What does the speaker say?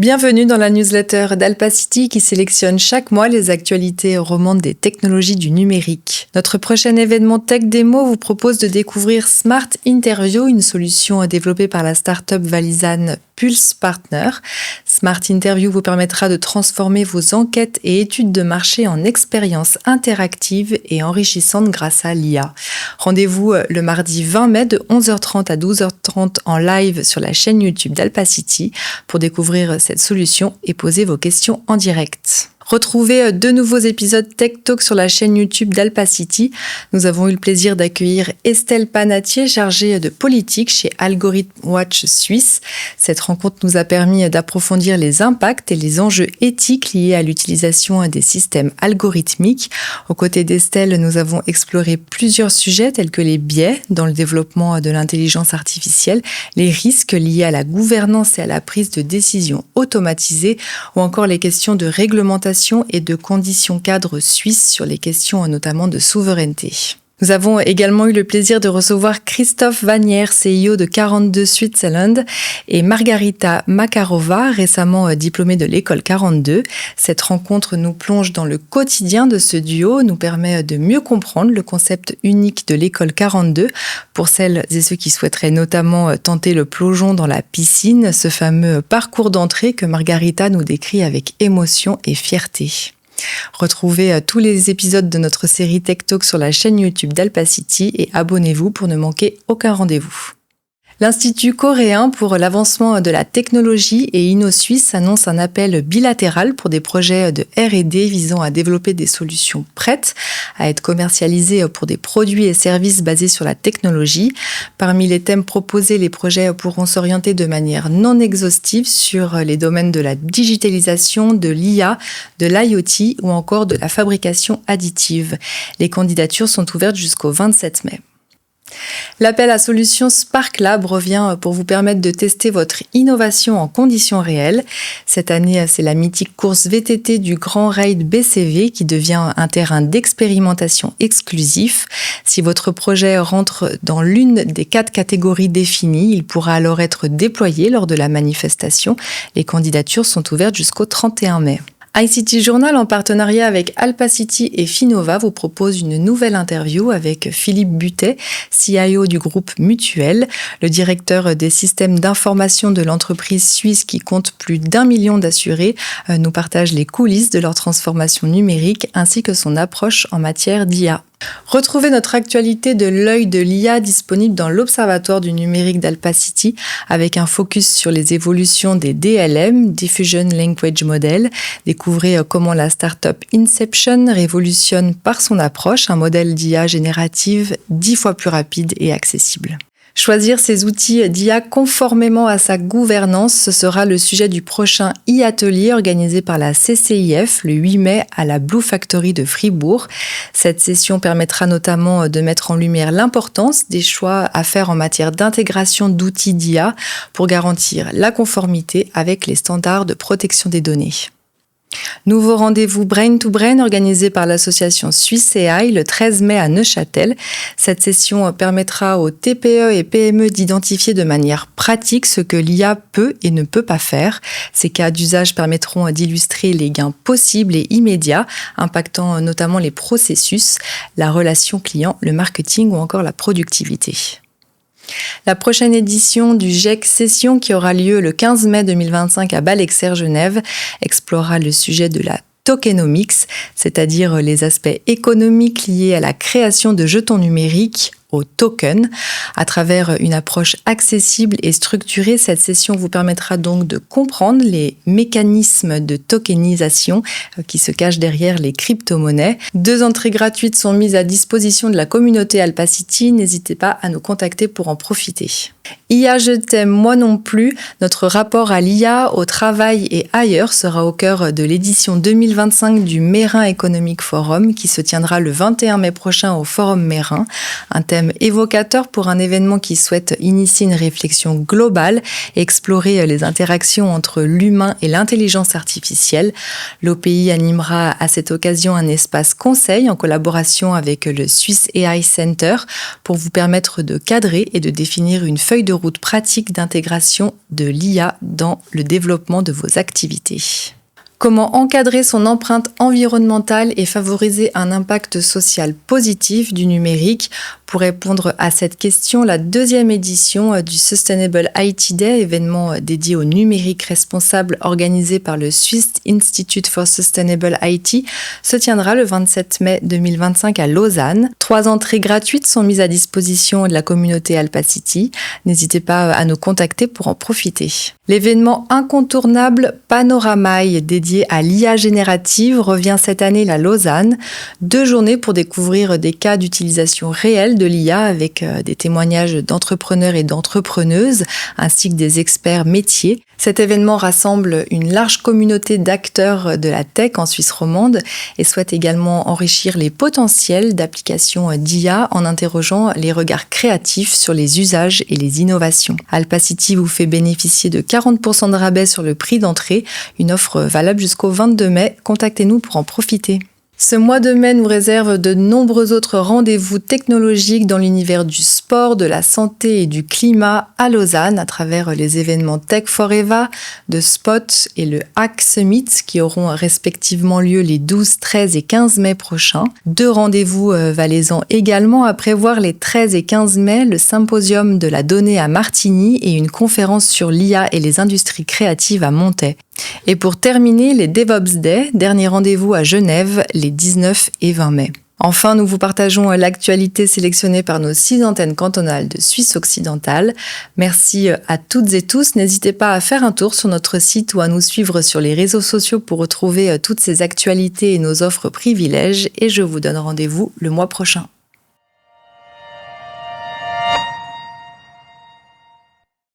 Bienvenue dans la newsletter d'Alpacity qui sélectionne chaque mois les actualités au roman des technologies du numérique. Notre prochain événement Tech Démo vous propose de découvrir Smart Interview, une solution développée par la start-up walisane Pulse Partner. Smart Interview vous permettra de transformer vos enquêtes et études de marché en expériences interactives et enrichissantes grâce à l'IA. Rendez-vous le mardi 20 mai de 11h30 à 12h30 en live sur la chaîne YouTube d'Alpacity pour découvrir cette solution et poser vos questions en direct. Retrouvez de nouveaux épisodes Tech Talk sur la chaîne YouTube d'Alpacity. Nous avons eu le plaisir d'accueillir Estelle Panatier, chargée de politique chez Algorithm Watch Suisse. Cette rencontre nous a permis d'approfondir les impacts et les enjeux éthiques liés à l'utilisation des systèmes algorithmiques. Aux côtés d'Estelle, nous avons exploré plusieurs sujets tels que les biais dans le développement de l'intelligence artificielle, les risques liés à la gouvernance et à la prise de décision automatisée ou encore les questions de réglementation et de conditions cadres suisses sur les questions notamment de souveraineté. Nous avons également eu le plaisir de recevoir Christophe Vanière, CEO de 42 Switzerland, et Margarita Makarova, récemment diplômée de l'école 42. Cette rencontre nous plonge dans le quotidien de ce duo, nous permet de mieux comprendre le concept unique de l'école 42 pour celles et ceux qui souhaiteraient notamment tenter le plongeon dans la piscine, ce fameux parcours d'entrée que Margarita nous décrit avec émotion et fierté. Retrouvez tous les épisodes de notre série Tech Talk sur la chaîne YouTube d'Alpacity et abonnez-vous pour ne manquer aucun rendez-vous. L'Institut coréen pour l'avancement de la technologie et InnoSuisse annonce un appel bilatéral pour des projets de R&D visant à développer des solutions prêtes à être commercialisées pour des produits et services basés sur la technologie. Parmi les thèmes proposés, les projets pourront s'orienter de manière non exhaustive sur les domaines de la digitalisation, de l'IA, de l'IoT ou encore de la fabrication additive. Les candidatures sont ouvertes jusqu'au 27 mai. L'appel à solutions Spark Lab revient pour vous permettre de tester votre innovation en conditions réelles. Cette année, c'est la mythique course VTT du Grand Raid BCV qui devient un terrain d'expérimentation exclusif. Si votre projet rentre dans l'une des 4 catégories définies, il pourra alors être déployé lors de la manifestation. Les candidatures sont ouvertes jusqu'au 31 mai. ICT Journal, en partenariat avec Alpacity et Finova, vous propose une nouvelle interview avec Philippe Butet, CIO du groupe Mutuel, le directeur des systèmes d'information de l'entreprise suisse qui compte plus d'1 million d'assurés, nous partage les coulisses de leur transformation numérique ainsi que son approche en matière d'IA. Retrouvez notre actualité de l'œil de l'IA disponible dans l'Observatoire du numérique d'Alpacity avec un focus sur les évolutions des DLM, Diffusion Language Model. Découvrez comment la start-up Inception révolutionne par son approche un modèle d'IA générative 10 fois plus rapide et accessible. Choisir ces outils d'IA conformément à sa gouvernance, ce sera le sujet du prochain e-atelier organisé par la CCIF le 8 mai à la Blue Factory de Fribourg. Cette session permettra notamment de mettre en lumière l'importance des choix à faire en matière d'intégration d'outils d'IA pour garantir la conformité avec les standards de protection des données. Nouveau rendez-vous Brain to Brain organisé par l'association Suisse AI le 13 mai à Neuchâtel. Cette session permettra aux TPE et PME d'identifier de manière pratique ce que l'IA peut et ne peut pas faire. Ces cas d'usage permettront d'illustrer les gains possibles et immédiats, impactant notamment les processus, la relation client, le marketing ou encore la productivité. La prochaine édition du GEC Session, qui aura lieu le 15 mai 2025 à Bâle-Exer, Genève, explorera le sujet de la tokenomics, c'est-à-dire les aspects économiques liés à la création de jetons numériques, au token. À travers une approche accessible et structurée, cette session vous permettra donc de comprendre les mécanismes de tokenisation qui se cachent derrière les crypto-monnaies. 2 entrées gratuites sont mises à disposition de la communauté Alpacity. N'hésitez pas à nous contacter pour en profiter. IA, je t'aime, moi non plus. Notre rapport à l'IA, au travail et ailleurs sera au cœur de l'édition 2025 du Meyrin Economic Forum qui se tiendra le 21 mai prochain au Forum Meyrin. Un thème évocateur pour un événement qui souhaite initier une réflexion globale et explorer les interactions entre l'humain et l'intelligence artificielle. L'OPI animera à cette occasion un espace conseil en collaboration avec le Swiss AI Center pour vous permettre de cadrer et de définir une feuille feuille de route pratique d'intégration de l'IA dans le développement de vos activités. Comment encadrer son empreinte environnementale et favoriser un impact social positif du numérique? Pour répondre à cette question, la deuxième édition du Sustainable IT Day, événement dédié au numérique responsable organisé par le Swiss Institute for Sustainable IT, se tiendra le 27 mai 2025 à Lausanne. 3 entrées gratuites sont mises à disposition de la communauté Alpacity. N'hésitez pas à nous contacter pour en profiter. L'événement incontournable Panoramaille, dédié à l'IA générative, revient cette année à Lausanne. 2 journées pour découvrir des cas d'utilisation réelle de l'IA avec des témoignages d'entrepreneurs et d'entrepreneuses, ainsi que des experts métiers. Cet événement rassemble une large communauté d'acteurs de la tech en Suisse romande et souhaite également enrichir les potentiels d'applications d'IA en interrogeant les regards créatifs sur les usages et les innovations. Alpacity vous fait bénéficier de 40% de rabais sur le prix d'entrée, une offre valable jusqu'au 22 mai. Contactez-nous pour en profiter. Ce mois de mai nous réserve de nombreux autres rendez-vous technologiques dans l'univers du sport, de la santé et du climat à Lausanne à travers les événements Tech for Eva, de Spot et le Hack Summit qui auront respectivement lieu les 12, 13 et 15 mai prochains. 2 rendez-vous valaisans également à prévoir les 13 et 15 mai, le symposium de la donnée à Martigny et une conférence sur l'IA et les industries créatives à Montaix. Et pour terminer, les DevOps Day, dernier rendez-vous à Genève, les 19 et 20 mai. Enfin, nous vous partageons l'actualité sélectionnée par nos 6 antennes cantonales de Suisse occidentale. Merci à toutes et tous. N'hésitez pas à faire un tour sur notre site ou à nous suivre sur les réseaux sociaux pour retrouver toutes ces actualités et nos offres privilèges. Et je vous donne rendez-vous le mois prochain.